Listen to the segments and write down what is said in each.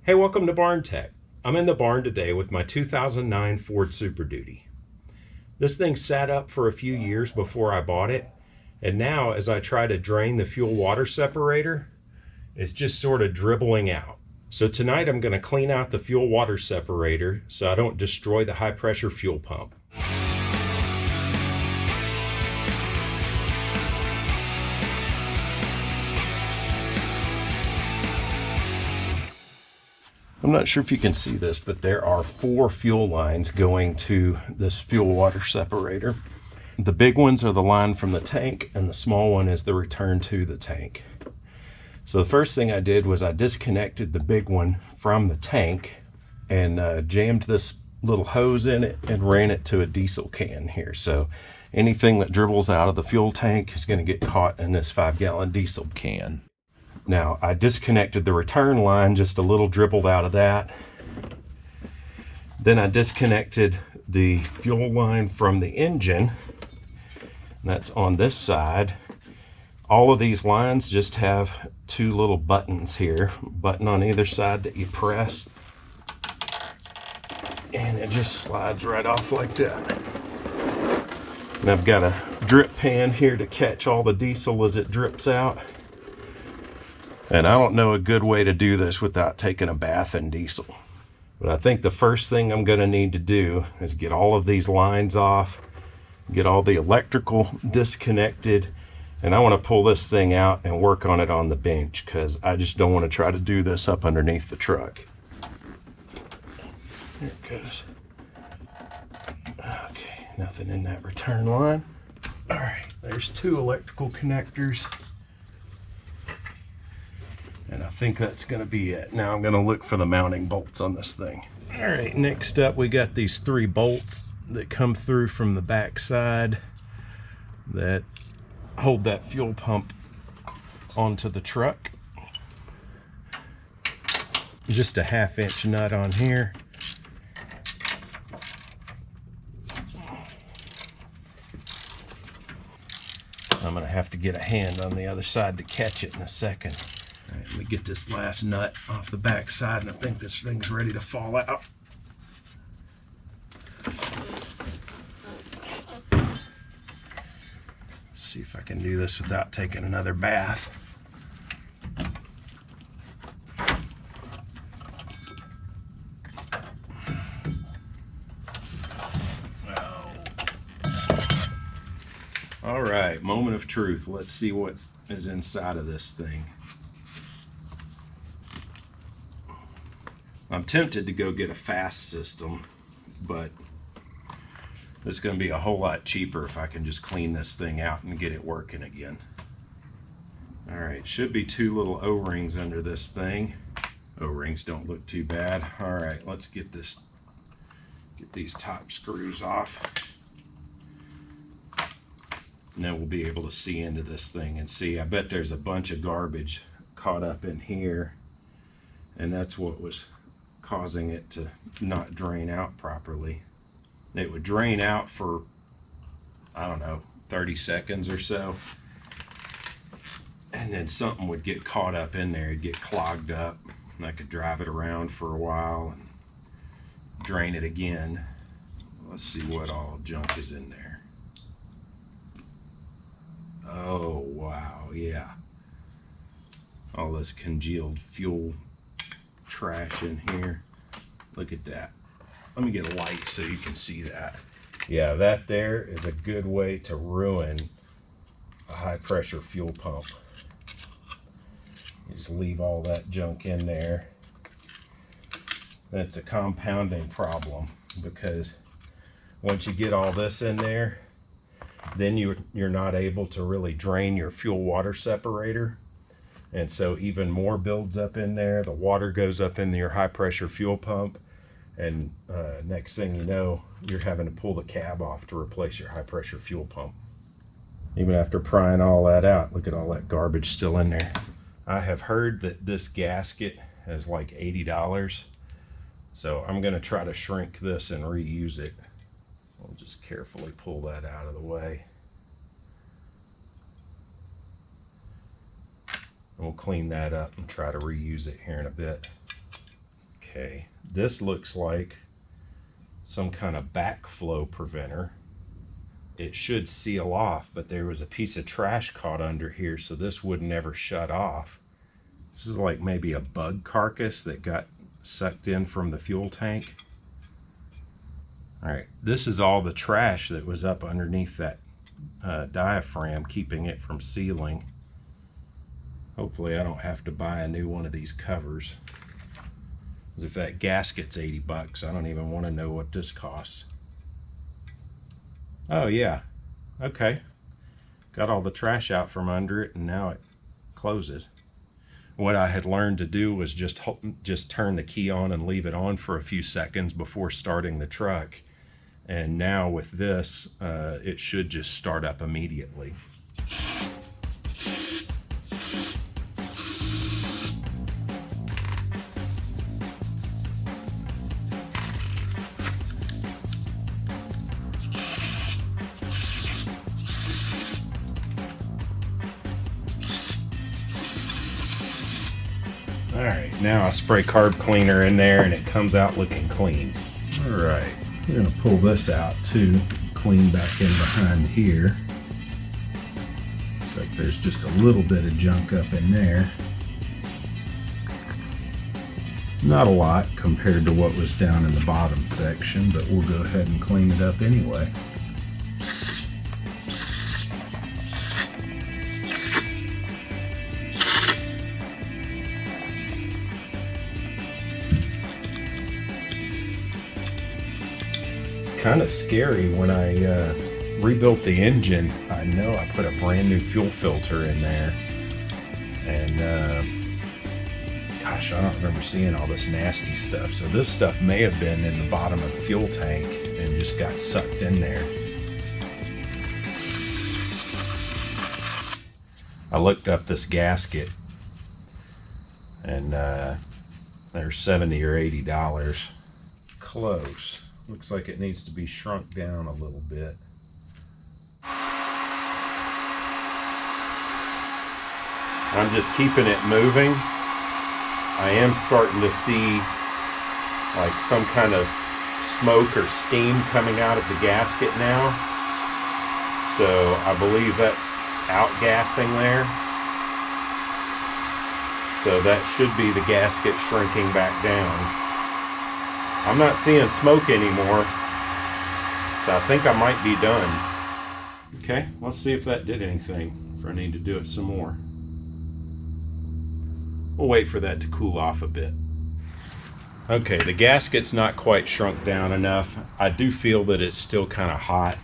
Hey, welcome to Barn Tech. I'm in the barn today with my 2009 Ford Super Duty. This thing sat up for a few years before I bought it, and now as I try to drain the fuel water separator, it's just sort of dribbling out. So tonight I'm going to clean out the fuel water separator so I don't destroy the high pressure fuel pump. I'm not sure if you can see this, but there are 4 fuel lines going to this fuel water separator. The big ones are the line from the tank, and the small one is the return to the tank. So the first thing I did was I disconnected the big one from the tank and jammed this little hose in it and ran it to a diesel can here. So anything that dribbles out of the fuel tank is going to get caught in this 5-gallon diesel can. Now, I disconnected the return line, just a little dribbled out of that. Then I disconnected the fuel line from the engine. That's on this side. All of these lines just have 2 little buttons here, button on either side that you press, and it just slides right off like that. And I've got a drip pan here to catch all the diesel as it drips out. And I don't know a good way to do this without taking a bath in diesel. But I think the first thing I'm going to need to do is get all of these lines off, get all the electrical disconnected, and I want to pull this thing out and work on it on the bench because I just don't want to try to do this up underneath the truck. There it goes. Okay, nothing in that return line. All right, there's 2 electrical connectors. And I think that's going to be it. Now I'm going to look for the mounting bolts on this thing. All right, next up we got these 3 bolts that come through from the back side that hold that fuel pump onto the truck. Just a 1/2-inch nut on here. I'm going to have to get a hand on the other side to catch it in a second. All right, let me get this last nut off the back side, and I think this thing's ready to fall out. See if I can do this without taking another bath. All right, moment of truth. Let's see what is inside of this thing. I'm tempted to go get a fast system, but it's going to be a whole lot cheaper if I can just clean this thing out and get it working again. All right, should be 2 little O-rings under this thing. O-rings don't look too bad. All right, let's get these top screws off. And then we'll be able to see into this thing and see. I bet there's a bunch of garbage caught up in here, and that's what was causing it to not drain out properly. It would drain out for, I don't know, 30 seconds or so, and then something would get caught up in there. It'd get clogged up, and I could drive it around for a while and drain it again. Let's see what all junk is in there. Oh wow, yeah, all this congealed fuel trash in here. Look at that. Let me get a light so you can see that. Yeah, that there is a good way to ruin a high pressure fuel pump. You just leave all that junk in there. That's a compounding problem because once you get all this in there, then you're not able to really drain your fuel water separator. And so even more builds up in there. The water goes up into your high pressure fuel pump. And next thing you know, you're having to pull the cab off to replace your high pressure fuel pump. Even after prying all that out, look at all that garbage still in there. I have heard that this gasket is like $80. So I'm going to try to shrink this and reuse it. I'll just carefully pull that out of the way. We'll clean that up and try to reuse it here in a bit. Okay, this looks like some kind of backflow preventer. It should seal off, but there was a piece of trash caught under here, so this would never shut off. This is like maybe a bug carcass that got sucked in from the fuel tank. All right, this is all the trash that was up underneath that diaphragm, keeping it from sealing. Hopefully I don't have to buy a new one of these covers. Because if that gasket's 80 bucks, I don't even want to know what this costs. Oh yeah, okay. Got all the trash out from under it and now it closes. What I had learned to do was just turn the key on and leave it on for a few seconds before starting the truck. And now with this, it should just start up immediately. All right, now I spray carb cleaner in there and it comes out looking clean. All right, we're gonna pull this out too, clean back in behind here. Looks like there's just a little bit of junk up in there. Not a lot compared to what was down in the bottom section, but we'll go ahead and clean it up anyway. Kind of scary. When I rebuilt the engine, I know I put a brand new fuel filter in there, and gosh, I don't remember seeing all this nasty stuff. So this stuff may have been in the bottom of the fuel tank and just got sucked in there. I looked up this gasket and they're $70 or $80. Close. Looks like it needs to be shrunk down a little bit. I'm just keeping it moving. I am starting to see like some kind of smoke or steam coming out of the gasket now. So I believe that's outgassing there. So that should be the gasket shrinking back down. I'm not seeing smoke anymore, so I think I might be done. Okay, let's see if that did anything, if I need to do it some more. We'll wait for that to cool off a bit. Okay, the gasket's not quite shrunk down enough. I do feel that it's still kind of hot,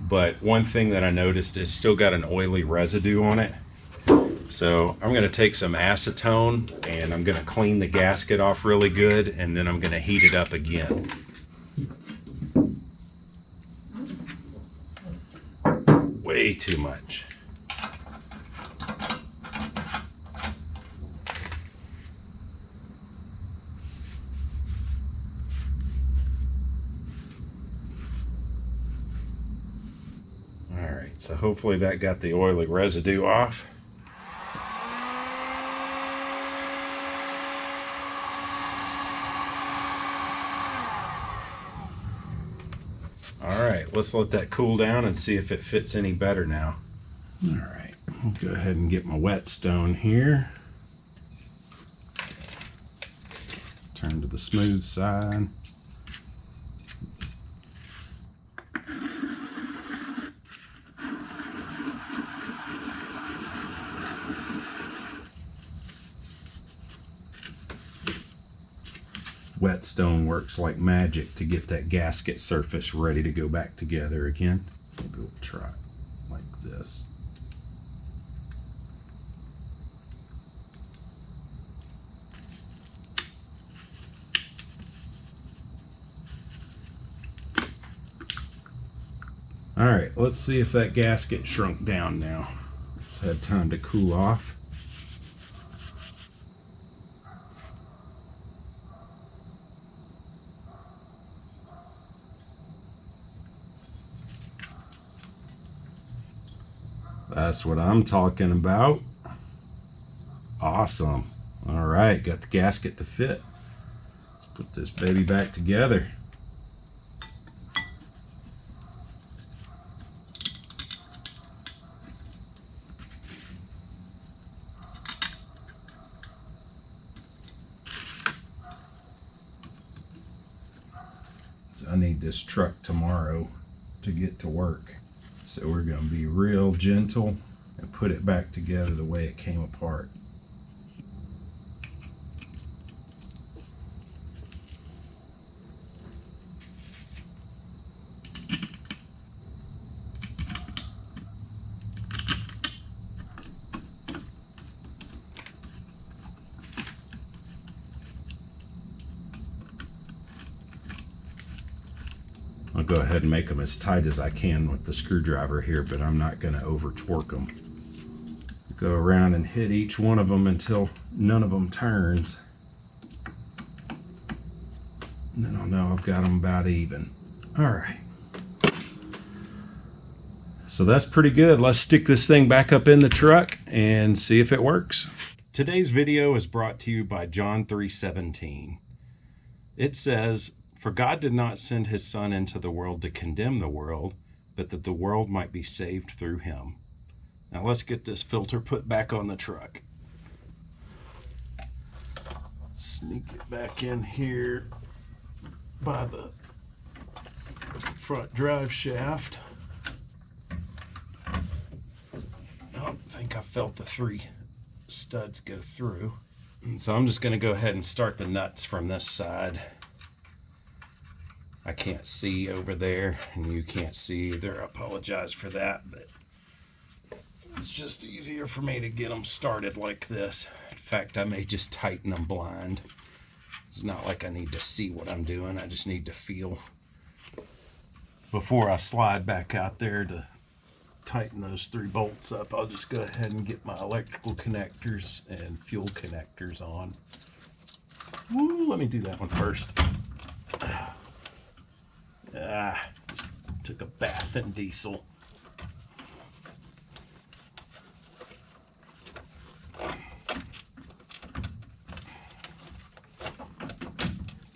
but one thing that I noticed is it's still got an oily residue on it. So I'm going to take some acetone and I'm going to clean the gasket off really good, and then I'm going to heat it up again. Way too much. All right, so hopefully that got the oily residue off. All right, let's let that cool down and see if it fits any better now. All right, I'll go ahead and get my whetstone here. Turn to the smooth side. Whetstone works like magic to get that gasket surface ready to go back together again. Maybe we'll try it like this. All right, let's see if that gasket shrunk down now. It's had time to cool off. That's what I'm talking about. Awesome. All right, got the gasket to fit. Let's Put this baby back together. I need this truck tomorrow to get to work. So we're going to be real gentle and put it back together the way it came apart. I'll go ahead and make them as tight as I can with the screwdriver here, but I'm not going to over torque them. Go around and hit each one of them until none of them turns. And then I'll know I've got them about even. All right. So that's pretty good. Let's stick this thing back up in the truck and see if it works. Today's video is brought to you by John 3:17. It says, "For God did not send his Son into the world to condemn the world, but that the world might be saved through him." Now let's get this filter put back on the truck. Sneak it back in here by the front drive shaft. I think I felt the 3 studs go through. And so I'm just going to go ahead and start the nuts from this side. I can't see over there, and you can't see either. I apologize for that, but it's just easier for me to get them started like this. In fact, I may just tighten them blind. It's not like I need to see what I'm doing. I just need to feel before I slide back out there to tighten those 3 bolts up. I'll just go ahead and get my electrical connectors and fuel connectors on. Woo, let me do that one first. Took a bath in diesel.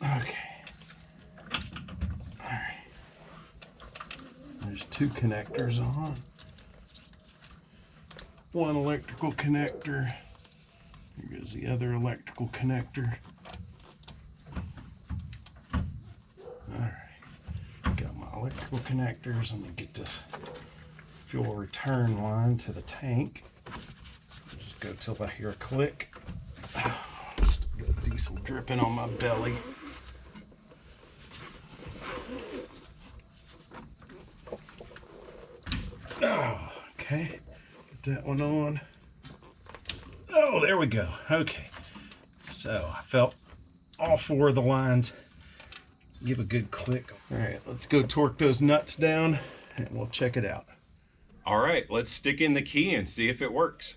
Okay. All right. There's 2 connectors on. 1 electrical connector. Here goes the other electrical connector. All right. Got my electrical connectors. Let me get this fuel return line to the tank. Just go till I hear a click. Still got diesel dripping on my belly. Oh, okay. Get that one on. Oh, there we go. Okay. So I felt all 4 of the lines give a good click. All right, let's go torque those nuts down and we'll check it out. All right, let's stick in the key and see if it works.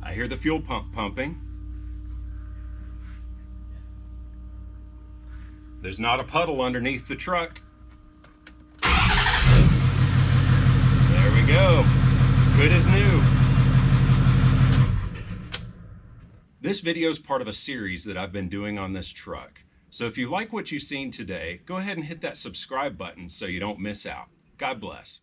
I hear the fuel pump pumping. There's not a puddle underneath the truck. There we go. Good as new. This video is part of a series that I've been doing on this truck. So if you like what you've seen today, go ahead and hit that subscribe button so you don't miss out. God bless.